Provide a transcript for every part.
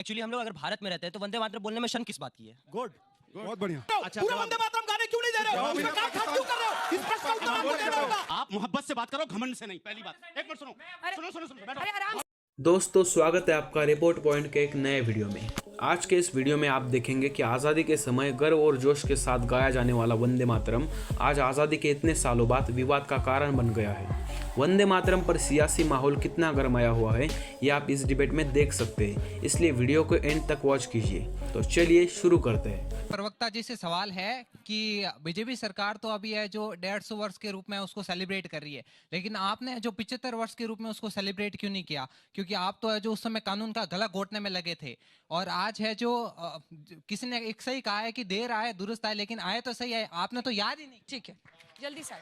Actually हम लोग अगर भारत में रहते हैं तो वंदे मातरम बोलने में शर्म किस बात की है? गुड, बहुत बढ़िया। अच्छा, पूरा वंदे मातरम गाने क्यों नहीं दे रहे हो? उसका काम क्यों कर रहे हो? इस प्रश्न का उत्तर आपको देना होगा। आप मोहब्बत से बात करो, घमंड से नहीं। पहली बात, एक मिनट सुनो, बैठो। अरे आराम। दोस्तों स्वागत है आपका रिपोर्ट पॉइंट के एक नए वीडियो में। आज के इस वीडियो में आप देखेंगे कि आज़ादी के समय गर्व और जोश के साथ गाया जाने वाला वंदे मातरम आज आज़ादी के इतने सालों बाद विवाद का कारण बन गया है। वंदे मातरम पर सियासी माहौल कितना गरमाया हुआ है ये आप इस डिबेट में देख सकते हैं, इसलिए वीडियो को एंड तक वॉच कीजिए। तो चलिए शुरू करते हैं। प्रवक्ता जी से सवाल है कि बीजेपी सरकार तो अभी है जो 150 वर्ष के रूप में उसको सेलिब्रेट कर रही है, लेकिन आपने जो 75 वर्ष के रूप में उसको सेलिब्रेट क्यों नहीं किया? क्योंकि आप तो है जो उस समय कानून का गला घोटने में लगे थे, और आज है जो किसी ने एक सही कहा है कि देर आए दुरुस्त आए, लेकिन आए तो सही है, आपने तो याद ही नहीं। ठीक है, जल्दी से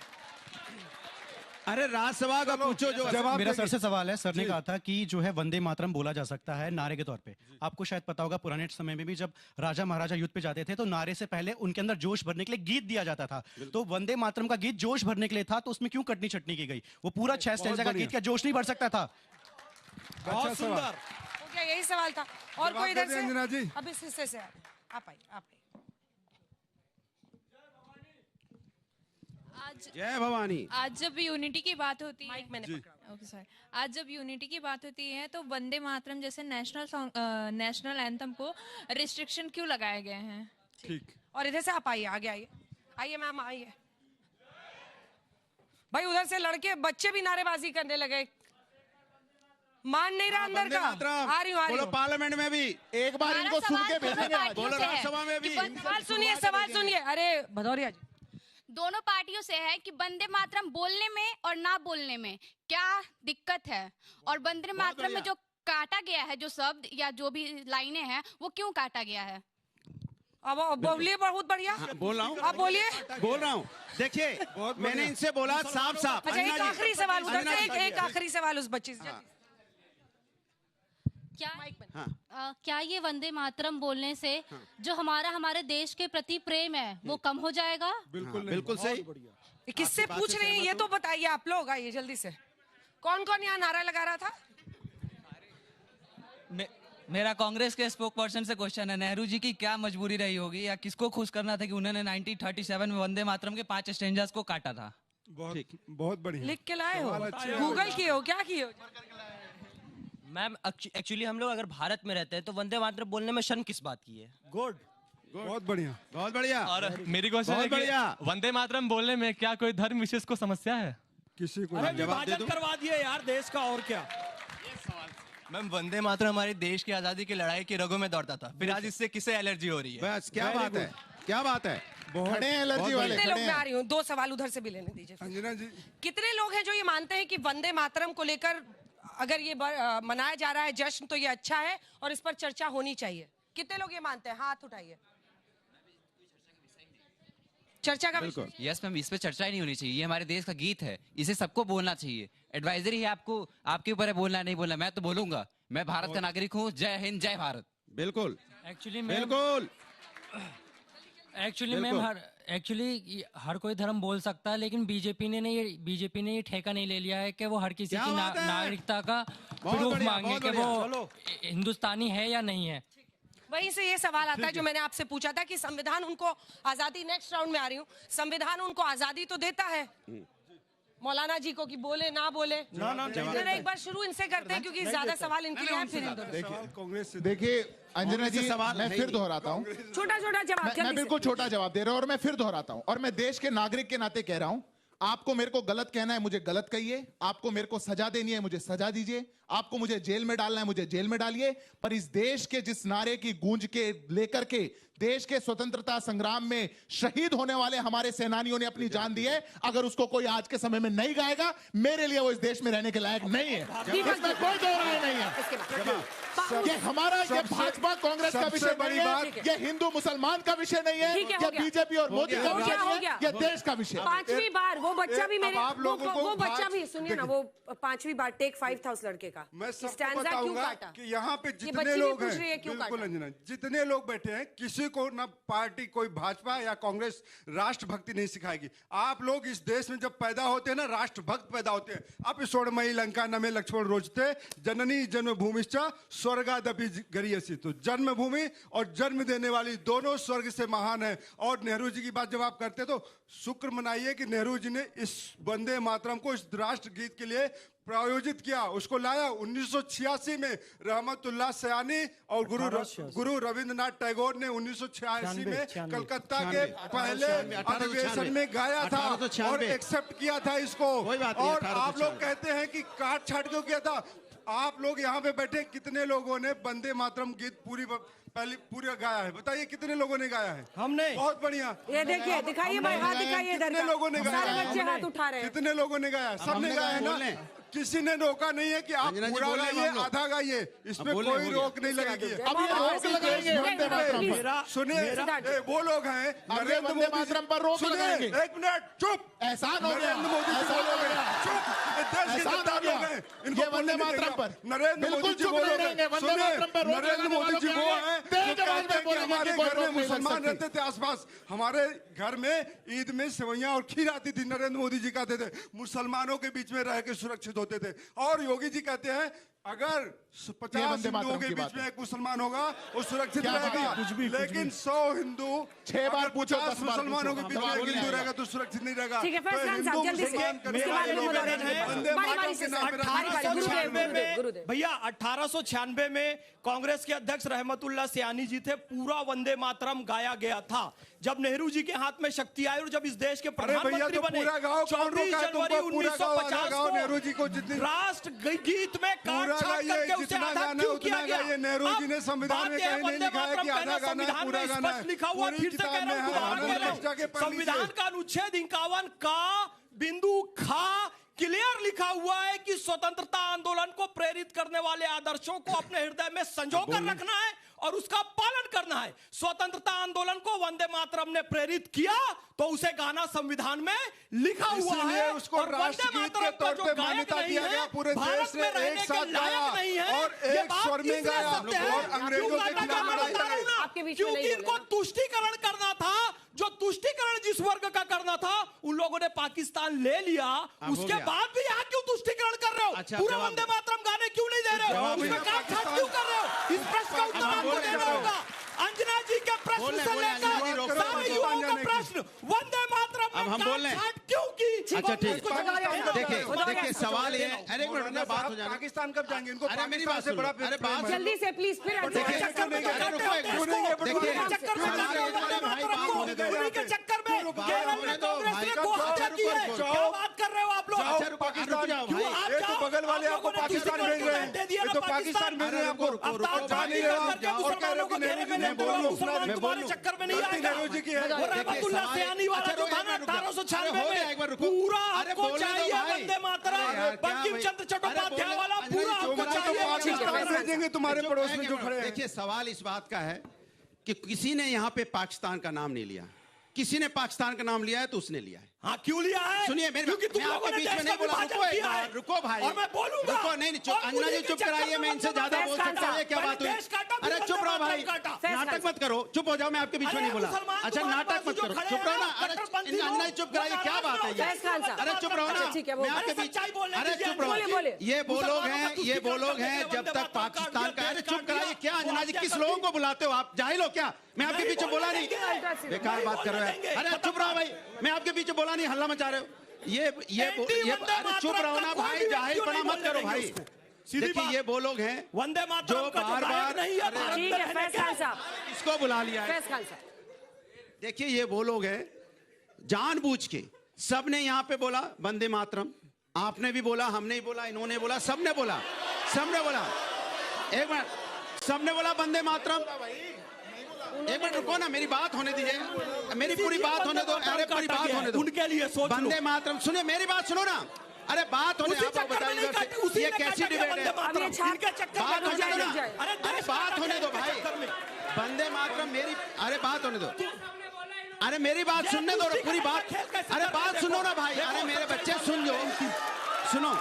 अरे राज्यसभा का पूछो जो जवाब मेरा देंगे। सर से सवाल है। सर ने कहा था कि जो है वंदे मातरम बोला जा सकता है नारे के तौर पे। आपको शायद पता होगा पुराने समय में भी जब राजा महाराजा युद्ध पे जाते थे तो नारे से पहले उनके अंदर जोश भरने के लिए गीत दिया जाता था। तो वंदे मातरम का गीत जोश भरने के लिए था, तो उसमें क्यों कटनी छटनी की गई? वो पूरा 6 स्टैंजा का गीत क्या जोश नहीं भर सकता था? अच्छा सवाल। हो गया, यही सवाल था। और जवाब कोई इधर दे दें से? अंजना जी। अब इस हिस्से से आप आइए। जय भवानी। आज जब यूनिटी की बात होती है, माइक मैंने पकड़ा। ओके सॉरी, आज जब यूनिटी की बात होती है तो वंदे मातरम जैसे नेशनल सॉन्ग, नेशनल एंथम को रिस्ट्रिक्शन क्यों लगाए गए हैं? ठीक। और इधर से आप आइए, आगे आइए मैम, आइए। भाई उधर से लड़के बच्चे भी नारेबाजी करने लगे, मान नहीं रहा अंदर का। आ रही बोलो हूँ। पार्लियामेंट में भी एक बार हमारा इनको सुन सवाल के दोनों भेजेंगे। पार्टियों बोलो से है राज्यसभा में भी कि बंदे सवाल सुनिए। अरे भदौरिया जी, दोनों पार्टियों से है कि वंदे मातरम बोलने में और ना बोलने में क्या दिक्कत है, और वंदे मातरम में जो काटा गया है, जो शब्द या जो भी लाइनें हैं, वो क्यों काटा गया है? अब बोलिए, बहुत बढ़िया। बोल रहा हूँ, आप बोलिए। बोल रहा हूँ। देखिए मैंने इनसे बोला साफ साफ। अच्छा, एक आखिरी सवाल उधर अंजना से, जी। एक आखिरी सवाल उस बच्ची से। क्या हाँ। क्या ये वंदे मातरम बोलने से जो हमारे देश के प्रति प्रेम है वो कम हो जाएगा? बिल्कुल सही। ये किससे पूछ रहे हैं ये तो बताइए आप लोग। आइए जल्दी से। कौन कौन यहाँ नारा लगा रहा था? मेरा कांग्रेस के स्पोक पर्सन से क्वेश्चन है, नेहरू जी की क्या मजबूरी रही होगी या किसको खुश करना था कि उन्होंने 1937 में वंदे मातरम के 5 स्टैंजास को काटा था? बहुत बढ़िया। लिख के लाए हो? सवाल अच्छे हैं। गूगल किए हो? क्या किए हो? मैम एक्चुअली हम लोग अगर भारत में रहते हैं तो वंदे मातरम बोलने में शर्म किस बात की है? गुड, बहुत बढ़िया। बहुत बढ़िया। और मेरी क्वेश्चन है बहुत कि बढ़िया। वंदे मातरम बोलने में क्या कोई धर्म विशेष को समस्या है? किसी को जवाब दे विभाजन दो। करवा दिए यार देश का, और क्या। मैम वंदे मातरम हमारे देश की आजादी की लड़ाई की रगों में दौड़ता था, फिर आज इससे किसे एलर्जी हो रही है? बस क्या बात है, क्या बात है। बहुत- खड़े हैं एलर्जी वाले, कितने लोग? खड़े मैं आ हैं। रही हूँ, 2 सवाल उधर से भी लेने दीजिए। अंजना जी, कितने लोग हैं जो ये मानते हैं कि वंदे मातरम को लेकर अगर ये मनाया जा रहा है जश्न तो ये अच्छा है और इस पर चर्चा होनी चाहिए? कितने लोग ये मानते हैं? हाथ उठाइए। चर्चा का विषय? यस मैम, इस पे चर्चा ही नहीं होनी चाहिए। ये हमारे देश का गीत है, इसे सबको बोलना चाहिए। एडवाइजरी है आपको, आपके ऊपर है बोलना नहीं बोलना। मैं तो बोलूंगा, मैं भारत का नागरिक हूँ। जय हिंद, जय भारत। बिल्कुल एक्चुअली बिल्कुल। मैम हर कोई धर्म बोल सकता है, लेकिन बीजेपी ने ये ठेका नहीं ले लिया है कि वो हर किसी क्या की बात है? नागरिकता का बहुत प्रूफ बढ़िया, मांगे बहुत कि बढ़िया। वो चलो। हिंदुस्तानी है या नहीं है। वहीं से ये सवाल आता है जो मैंने आपसे पूछा था कि संविधान उनको आजादी, नेक्स्ट राउंड में आ रही हूँ, संविधान उनको आजादी तो देता है मौलाना जी को कि बोले ना बोले। फिर एक बार शुरू इनसे करते हैं क्योंकि ज्यादा सवाल इनके लिए हैं, फिर इन दोनों। सवाल कांग्रेस से। देखिए अंजना जी, सवाल मैं नहीं। फिर दोहराता हूँ। छोटा छोटा जवाब मैं जल्दी से। बिल्कुल छोटा जवाब दे रहा हूँ और मैं फिर दोहराता हूँ, और मैं देश के नागरिक के नाते कह रहा हूँ। आपको मेरे को गलत कहना है, मुझे गलत कहिए। आपको मेरे को सजा देनी है, मुझे सजा दीजिए। आपको मुझे जेल में डालना है, मुझे जेल में डालिए। पर इस देश के जिस नारे की गूंज के लेकर के देश के स्वतंत्रता संग्राम में शहीद होने वाले हमारे सेनानियों ने अपनी जान दी है, अगर उसको कोई आज के समय में नहीं गाएगा, मेरे लिए वो इस देश में रहने के लायक नहीं है। इसमें कोई दो राय नहीं है। ये हमारा, ये भाजपा कांग्रेस का विषय नहीं है, ये हिंदू मुसलमान का विषय नहीं है, ठीक है, हो ये गया। बीजेपी और मोदी का विषय हो नहीं गया। है, ये देश का विषय है। 5वीं बार वो बच्चा भी मेरे अब आप लोगों को वो बच्चा भाज- भी सुनिए ना, वो 5वीं बार टेक 5 था उस लड़के का। का? मैं सबको Stanza क्यों बताऊंगा काटा? कि यहाँ पे ये जितने बच्ची भी लोग पूछ रही है हैं, क्यों बिल्कुल काटा? अंजना, जितने लोग बैठे हैं, किसी को ना पार्टी कोई भाजपा या कांग्रेस राष्ट्रभक्ति नहीं सिखाएगी। आप लोग इस देश में जब पैदा होते हैं ना, राष्ट्रभक्त पैदा होते हैं। अब स्वर्णमयी लंका नमे लक्ष्मण रोचते जननी जन्मभूमिश्च स्वर्गादपि गरीयसी। तो जन्मभूमि और जन्म देने वाली दोनों स्वर्ग से महान है। और नेहरू जी की बात जब आप करते तो शुक्र मनाइए कि नेहरू जी ने इस वंदे मातरम को इस राष्ट्र गीत के लिए प्रायोजित किया, उसको लाया। 1986 में रहमतुल्लाह सयानी और गुरु रविंद्रनाथ टैगोर ने 1986 में कलकत्ता के पहले अधिवेशन में गाया था और एक्सेप्ट किया था इसको। और आप लोग कहते हैं कि काट छाट क्यों किया था? आप लोग यहाँ पे बैठे कितने लोगों ने वंदे मातरम गीत पूरा गाया है? बताइए कितने लोगों ने गाया है? हमने। बहुत बढ़िया। ये देखिए, दिखाइए भाई, हाथ दिखाइए इधर कितने का। लोगों ने गाया? सारे बच्चे हाथ उठा रहे हैं। कितने लोगों ने गाया? सबने गाया है ना? किसी ने रोका नहीं है कि आप पूरा गाइए, आधा गाइए, इसमें कोई रोक नहीं लगेगी। अब ये रोक लगाएंगे। सुनिए, वो लोग हैं नरेंद्र मोदी मातरम पर रोक लगाएंगे। एक मिनट चुप। एहसान हो गया। नरेंद्र मोदी जी बोलोगे चुप। एहसान हो गया। इनको ये वंदे मातरम पर नरेंद्र मोदी जी बोलोगे। नरेंद्र मोदी जी वो हैं जो कहते हैं कि हमारे घर में मुसलमान रहते थे आसपास। हमारे घर में ईद में सेवइयां और खीर आती थी। नरेंद्र मोदी जी कहते थे मुसलमानों के बीच में रह के सुरक्षित होते थे। और योगी जी कहते हैं अगर 50 हिंदुओं के बीच में एक मुसलमान होगा वो सुरक्षित रहेगा, लेकिन 100 हिंदू 6 बार पूछो, 50 मुसलमानों के बीच में एक हिंदू रहेगा तो सुरक्षित नहीं रहेगा। ठीक है, फैज खान साहब जल्दी से इसके बारे में बोलो। भैया 1896 में कांग्रेस के अध्यक्ष रहमतुल्लाह सयानी जी थे। पूरा वंदे मातरम गाया गया था। जब नेहरू जी के हाथ में शक्ति आई और जब इस देश के प्रधानमंत्री बने 24 जनवरी 1950 को राष्ट्र गीत में काट छाट करके उसे आधा क्यों किया गया? नेहरू जी ने संविधान में कहीं नहीं लिखा है कि आधा गाना है, पूरा गाना है। लिखा हुआ, फिर से कह रहा हूं, संविधान का अनुच्छेद 51 का बिंदु खा क्लियर लिखा हुआ है कि स्वतंत्रता आंदोलन को प्रेरित करने वाले आदर्शों को अपने हृदय में संजो कर रखना है और उसका पालन करना है। स्वतंत्रता आंदोलन को वंदे मातरम ने प्रेरित किया तो उसे गाना संविधान में लिखा हुआ है। उसको राष्ट्रगीत के तौर पे मान्यता दिया गया। पूरे देश ने एक साथ गाया और एक स्वर में गाया और अंग्रेजों के खिलाफ लड़ाई लड़ी। क्योंकि इनको तुष्टीकरण करना था। जो तुष्टीकरण जिस वर्ग का करना था उन लोगों ने पाकिस्तान ले लिया। उसके बाद भी यहाँ क्यों तुष्टीकरण कर रहे हो? पूरा वंदे मातरम गाने क्यों नहीं दे रहे हो? उसमें काट छाट क्यों कर रहे हो? इस प्रश्न का उत्तर आपको देना होगा। अंजना जी के प्रश्न से लेकर सारे युवाओं का प्रश्न, वंदे मातरम अब हम बोल रहे हैं क्यों की? अच्छा ठीक, देखिए सवाल ये, अरे एक मिनट बात हो जाए। पाकिस्तान कब जाएंगे? इनको अरे मेरी बात सुनो, अरे बात जल्दी से प्लीज फिर चक्कर में केरल में कांग्रेस ने को हत्या की है। क्या बात कर रहे हो आप लोग? ये तो बगल वाले आपको पाकिस्तान भेज रहे हैं। ये तो पाकिस्तान भेज रहे हैं आपको। जा नहीं रहे आप और कह रहे हो कि नेहरू जी ने तुम्हारे चक्कर में नहीं आएगा। वो रहमतुल्लाह सयानी वाला जो था ना 1896 में, पूरा आपको चाहिए वंदे मातरम। बंकिम चंद्र चट्टोपाध्याय वाला पूरा आपको चाहिए। पाकिस्तान भेजेंगे तुम्हारे पड़ोस में जो खड़े हैं। देखिए सवाल इस बात का है कि किसी ने यहाँ पे पाकिस्तान का नाम नहीं लिया। किसी ने पाकिस्तान का नाम लिया है तो उसने लिया है। हाँ क्यों लिया है? सुनिए मेरे क्योंकि तुम लोगों ने बीच में नहीं बोला। रुको एक बार, रुको भाई, और मैं बोलूंगा। रुको, नहीं चुप, अंजना जी चुप कराइए। मैं इनसे ज्यादा बोल सकता हूँ। क्या बात हुई? अरे चुप रहो भाई, नाटक मत करो, चुप हो जाओ। मैं आपके बीच में नहीं बोला। अच्छा नाटक मत करो, चुप रहो ना। अरे अंजना जी चुप कराइए, क्या बात है ये? अरे चुप रहो ना, मैं आपके बीच। अरे चुप रहो, ये वो लोग हैं, ये वो लोग हैं जब तक पाकिस्तान का। अरे चुप कराइए। क्या अंजना जी किस लोगों को बुलाते हो आप? जाहिल हो क्या? मैं आपके पीछे बोला नहीं, बेकार बात कर रहे हैं। अरे चुप रहो भाई, मैं आपके पीछे बोला नहीं, हल्ला मचा रहे हो। ये अरे चुप रहो ना भाई, जाहिल पना मत करो भाई। देखिए ये वो लोग हैं वंदे मातरम जो बार बार इसको बुला लिया है। देखिए ये वो लोग हैं जानबूझ के, सबने यहाँ पे बोला वंदे मातरम। आपने भी बोला, हमने ही बोला, इन्होंने बोला, सबने बोला, सबने बोला। एक मिनट, सबने बोला वंदे मातरम। एक मिनट रुको ना, मेरी बात होने दीजिए, मेरी पूरी बात होने दो। अरे पूरी बात होने दो। उनके लिए सोच लो। वंदे मातरम, सुनिए मेरी बात सुनो ना। अरे बात होने, आप बताइए ये कैसी डिबेट है? बात होने दो ना, अरे बात होने दो भाई। वंदे मातरम मेरी, अरे बात होने दो। अरे मेरी बात सुनने दो, पूरी बात। अरे बात सुनो ना भाई, अरे मेरे बच्चे सुन लो, सुनो।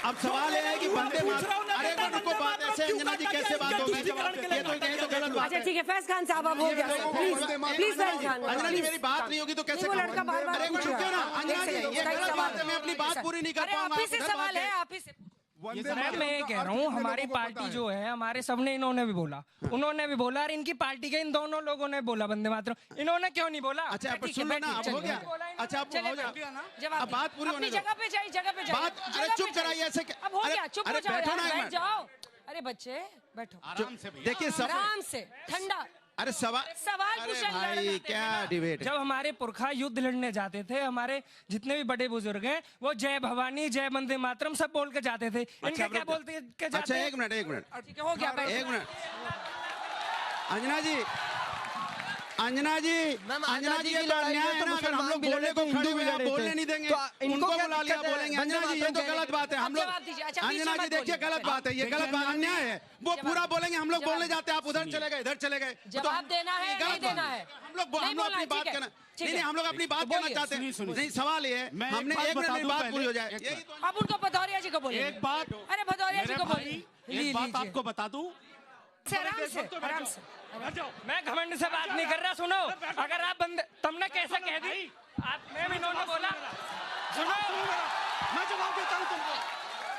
अब सवाल यह है कि वंदे मातरम, अरे एक मिनट रुको, बात ऐसे अंजना जी कैसे बात होगी? ये तो कहें तो गलत बात अच्छा है। ठीक है, फैज खान साहब अब हो गया, प्लीज फैज खान। अंजना जी मेरी बात नहीं होगी तो कैसे? वो लड़का बार-बार अरे पूछ रहा है। क्यों ना अंजना जी, ये गलत बात है, मैं अपनी बात पूरी नहीं कर अरे पाऊंगा। आप ही से सवाल है, आप ही से। मैं ये कह रहा हूँ, हमारी पार्टी जो है, हमारे सबने, इन्होंने भी बोला, उन्होंने भी बोला, और इनकी पार्टी के इन दोनों लोगों ने बोला वंदे मातरम, इन्होंने क्यों नहीं बोला? अच्छा अब सुन लो ना, अब हो गया। अच्छा अब हो गया ना, अब बात पूरी होने दो। जगह पे जाइए, जगह पे जाइए। बात, अरे चुप कराइए ऐसे। अब हो गया, चुप हो जाओ, बैठो ना, बैठ जाओ। अरे बच्चे बैठो, आराम से। देखिए आराम से, ठंडा। अरे सवाल अरे भाई क्या डिबेट? जब हमारे पुरखा युद्ध लड़ने जाते थे, हमारे जितने भी बड़े बुजुर्ग हैं, वो जय भवानी, जय वंदे मातरम सब बोल के जाते थे। इनका क्या बोलते के जाते? अच्छा एक मिनट ठीक है, हो गया, एक मिनट। अंजना जी, अंजना जी ये तो अन्याय है ना, अगर हम लोग बोलने को खड़े हुए हैं, बोलने नहीं देंगे, उनको बुला लिया बोलेंगे। अंजना जी ये तो गलत बात है, हम लोग, अंजना जी देखिए गलत बात है, ये गलत बात, अन्याय है। वो पूरा बोलेंगे, हम लोग बोलने जाते हैं, आप उधर चले गए, इधर चले गए। जवाब देना है, नहीं देना है? हम लोग अपनी बात कहना, नहीं हम लोग अपनी बात कहना चाहते हैं। नहीं सवाल ये है, हमने एक मिनट में बात पूरी हो जाए। अब उनको भदौरिया जी को बोलिए। एक बात, अरे भदौरिया जी को बोलिए, एक बात आपको बता दूं, आराम से, आराम से। मैं घमंड से बात नहीं कर रहा, सुनो। अगर आप बंदे, तुमने कैसे कह दी? मैं भी इन्होंने बोला, सुनो, मैं जवाब देता हूं तुमको।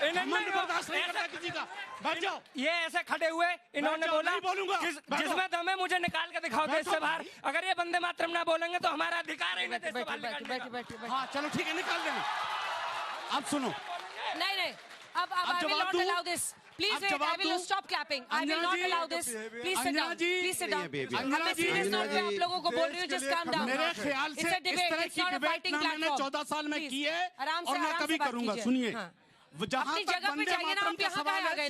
इन्होंने बर्दाश्त नहीं करता किसी का, बैठ जाओ। ये ऐसे खड़े हुए, इन्होंने बोला, नहीं बोलूंगा। जिसमें दम है मुझे निकाल के दिखाओ देश से बाहर। अगर ये वंदे मातरम ना बोलेंगे तो हमारा अधिकार है इन्हें देश से बाहर निकालने का। हाँ चलो ठीक है, निकाल देना। अब सुनो, नहीं, अब I will not allow this. Please wait, I will stop clapping. I will not allow this. Please sit down. Please sit down. मैं सीरियस नोट पे आप लोगों को बोल रही हूँ, just calm down. मेरे ख्याल से इस तरह की डिबेट ना मैंने 14 साल में की है और ना कभी करूंगा। सुनिए, जहां तक वंदे मातरम का सवाल है,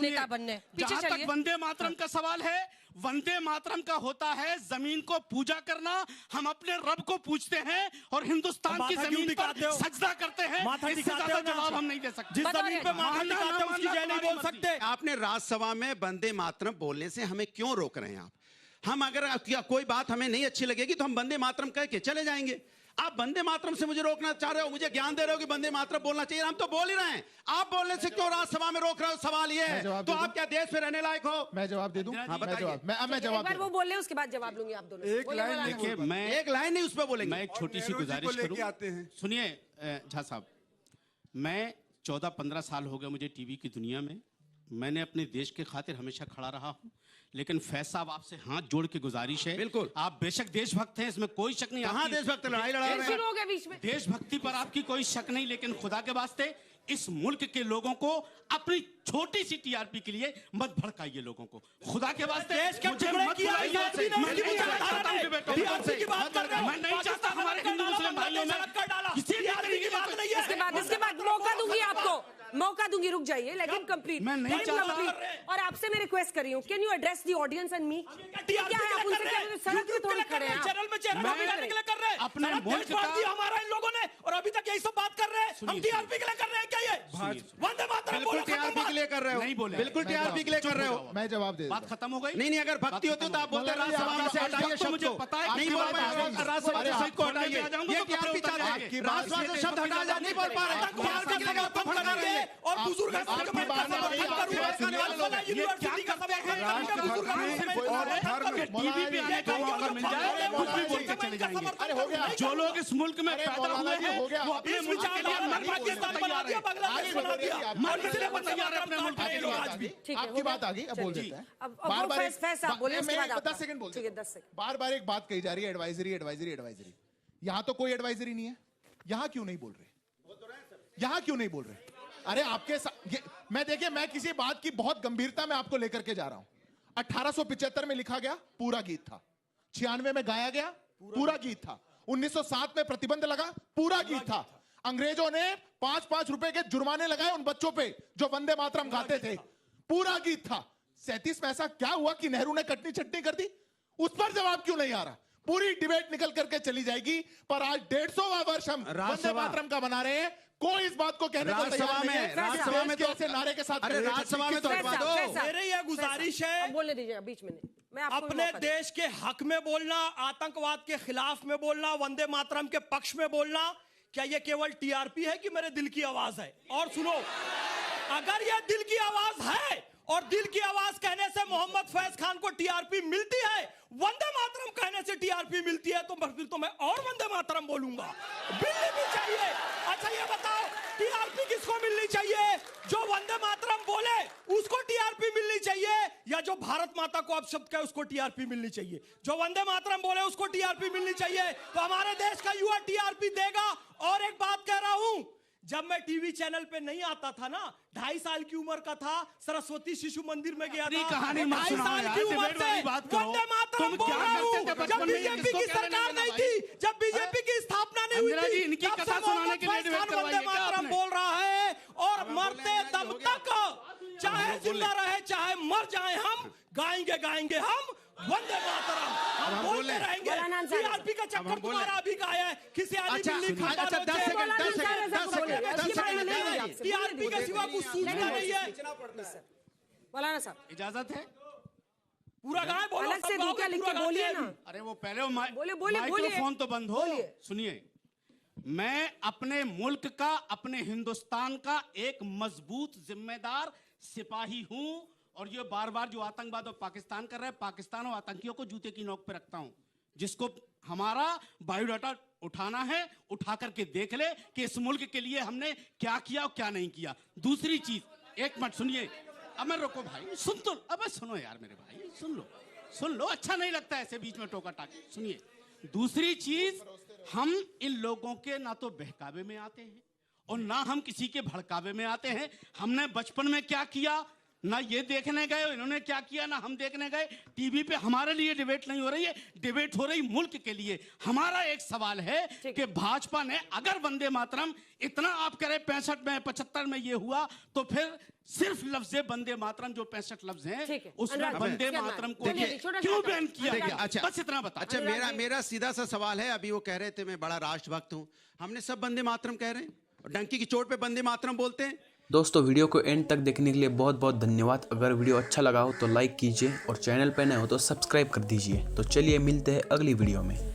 जहां तक वंदे मातरम का सवाल है, वंदे मातरम का होता है जमीन को पूजा करना। हम अपने रब को पूजते हैं और हिंदुस्तान की जमीन पर सजदा करते हैं। इससे ज्यादा जवाब हम नहीं दे सकते। जिस जमीन पे माथा दिखाते हैं उसकी जय नहीं बोल सकते। आपने राज्यसभा में वंदे मातरम बोलने से हमें क्यों रोक रहे हैं आप? हम अगर कोई बात हमें नहीं अच्छी लगेगी तो हम वंदे मातरम कह के चले जाएंगे। आप वंदे मातरम से मुझे रोकना चाह रहे हो, मुझे ज्ञान दे रहे हो कि वंदे मातरम बोलना चाहिए। हम तो बोल ही रहे हैं, आप बोलने से क्यों राज्यसभा में रोक रहे हो? सवाल ये है, तो आप क्या देश में रहने लायक हो? मैं जवाब दे दूं? हाँ बताइए। मैं जवाब वो बोले, उसके बाद जवाब लूंगी आप दोनों। एक लाइन देखिए, मैं एक लाइन नहीं उस पर बोलेंगे। मैं एक छोटी सी गुजारिश करूं, सुनिए झा साहब, मैं 14-15 साल हो गए मुझे टीवी की दुनिया में। मैंने अपने देश के खातिर हमेशा खड़ा रहा हूं, लेकिन फैज साहब आपसे हाथ जोड़ के गुजारिश है, बिल्कुल आप बेशक देशभक्त हैं, इसमें कोई शक नहीं। कहां देशभक्त? लड़ाई लड़ा रहे हैं। देशभक्ति पर आपकी कोई शक नहीं, लेकिन खुदा के वास्ते इस मुल्क के लोगों को अपनी छोटी सी टीआरपी के लिए मत भड़काइए लोगों को। खुदा के वास्ते देश के टुकड़े किया है, मैं नहीं चाहता हमारे हिंदू मुस्लिम भाइयों में किसी तरीके की बात नहीं है। इसके बाद मौका दूंगी आपको, मौका दूंगी, रुक जाइए, लेकिन कंप्लीट। मैं नहीं चाहता। और आपसे मैं रिक्वेस्ट कर रही हूँ, can you address the audience and me? क्या है आप उनसे सड़क पे थोड़ी खड़े हैं? चैनल में चेहरा के लिए कर रहे हैं, अपने मुल्क का हमारा इन लोगों ने, और अभी तक यही सब बात कर रहे हैं। हम टीआरपी के लिए कर रहे हैं क्या? ये वंदे मातरम बिल्कुल टीआरपी के लिए कर रहे हो, नहीं बोले, बिल्कुल टीआरपी के लिए कर रहे हो। मैं जवाब दे, बात खत्म हो गई। नहीं अगर भक्ति होती तो आप बोलते राज्यसभा में से हटाइए शब्द को। नहीं बोल पाए राज्यसभा से शब्द को हटाइए, ये टीआरपी चल रहा है। राज्यसभा से शब्द हटाया जा नहीं बोल पा रहे, टीआरपी के लिए आप भड़का रहे हैं। और बुजुर्ग जो लोग इस मुल्क में पैदा हुए हैं वो अपने मुल्क के लिए पाकिस्तान बना दिया, बांग्लादेश बना दिया, मरने के लिए तैयार है अपने मुल्क के लोग आज भी। आपकी बात आ गई, अब बोल देते हैं। बार-बार 10 सेकंड बोल, 10 सेकंड। बार-बार एक बात कही जा रही है, एडवाइजरी एडवाइजरी एडवाइजरी। यहां तो कोई एडवाइजरी नहीं है, यहां क्यों नहीं बोल रहे? यहां क्यों नहीं बोल रहे? अरे आपके मैं देखिए, मैं किसी बात की बहुत गंभीरता में आपको लेकर के जा रहा हूं। 1875 में लिखा गया, पूरा गीत था। 96 में गाया गया, पूरा गीत था। 1907 में प्रतिबंध लगा, पूरा गीत था। अंग्रेजों ने 5-5 रुपए के जुर्माने लगाए उन बच्चों पे जो वंदे मातरम गाते थे, पूरा गीत था। 37 में ऐसा क्या हुआ कि नेहरू ने कटनी चटनी कर दी? उस पर जवाब क्यों नहीं आ रहा? पूरी डिबेट निकल करके चली जाएगी, पर आज 150वां वर्ष हम वंदे मातरम का मना रहे हैं। कोई इस बात को कहने को तैयार नहीं है। राज्यसभा में तो ऐसे नारे के साथ, अरे राज्यसभा में तो हटवा दो। मेरे ये गुजारिश है, बोलने दीजिए बीच में, मैं आपको अपने देश के हक में बोलना, आतंकवाद के खिलाफ में बोलना, वंदे मातरम के पक्ष में बोलना, क्या ये केवल टीआरपी है कि मेरे दिल की आवाज है? और सुनो, अगर ये दिल की आवाज है और दिल की आवाज कहने से मोहम्मद फैज खान को टीआरपी मिलती है, वंदे मातरम कहने से टीआरपी मिलती है, तो फिर तो मैं और वंदे मातरम बोलूंगा। मिलनी भी चाहिए। अच्छा ये बताओ टीआरपी किसको मिलनी चाहिए? जो वंदे मातरम बोले उसको टीआरपी मिलनी चाहिए, या जो भारत माता को अपशब्द कहे उसको टीआरपी मिलनी चाहिए? जो वंदे मातरम बोले उसको टीआरपी मिलनी चाहिए। तो हमारे देश का युवा टीआरपी देगा। और एक बात कह रहा हूं, जब मैं टीवी चैनल पे नहीं आता था ना, 2.5 साल की उम्र का था, सरस्वती शिशु मंदिर में गया था। कहानी मत सुनाओ यार, डिबेट वाली बात करो। तुम क्या करते थे बचपन में? बीजेपी की सरकार नहीं थी, जब बीजेपी की स्थापना नहीं हुई थी, इनकी कथा सुनाने के लिए डिबेट करवाइए क्या मातरम बोल रहा है। और मरते दम तक, चाहे जिंदा रहे चाहे मर जाए, हम गाएंगे हम वंदे मातरम। हम बोलते रहेंगे। टीआरपी का चक्कर तुम्हारा अभी का है। किसी टीआरपी के सिवा कुछ सूझता नहीं है। मौलाना साहब इजाजत है? पूरा गाय बोलो, अलग से दूसरा लिख के बोलिए ना। अरे वो पहले माइक्रोफोन तो बंद हो। सुनिए, मैं अपने मुल्क का, अपने हिंदुस्तान का एक मजबूत जिम्मेदार सिपाही हूं, और ये बार बार जो आतंकवाद और पाकिस्तान कर रहे हैं, पाकिस्तान और आतंकियों को जूते की नोक पे रखता हूं। जिसको हमारा बायोडाटा उठाना है, उठा करके देख ले कि इस मुल्क के लिए हमने क्या किया और क्या नहीं किया। दूसरी चीज, एक मिनट सुनिए, अब मैं रोको भाई, सुन तो, अब सुनो यार मेरे भाई, सुन लो, अच्छा नहीं लगता ऐसे बीच में टोका टाकी। सुनिए, दूसरी चीज, हम इन लोगों के ना तो बहकावे में आते हैं और ना हम किसी के भड़कावे में आते हैं। हमने बचपन में क्या किया ना ये देखने गए, इन्होंने क्या किया ना हम देखने गए। टीवी पे हमारे लिए डिबेट नहीं हो रही है, डिबेट हो रही मुल्क के लिए। हमारा एक सवाल है कि भाजपा ने अगर वंदे मातरम इतना आप कह रहे 65 में 75 में ये हुआ, तो फिर सिर्फ लफ्ज़े वंदे मातरम जो 65 लफ्ज हैं उसमें वंदे मातरम को क्यों बैन किया गया? अच्छा, बस इतना बता। अच्छा मेरा सीधा सा सवाल है, अभी वो कह रहे थे मैं बड़ा राष्ट्रभक्त हूँ, हमने सब वंदे मातरम कह रहे हैं और डंकी की चोट पे वंदे मातरम बोलते हैं। दोस्तों वीडियो को एंड तक देखने के लिए बहुत बहुत धन्यवाद। अगर वीडियो अच्छा लगा हो तो लाइक कीजिए और चैनल पर नए हो तो सब्सक्राइब कर दीजिए। तो चलिए मिलते हैं अगली वीडियो में।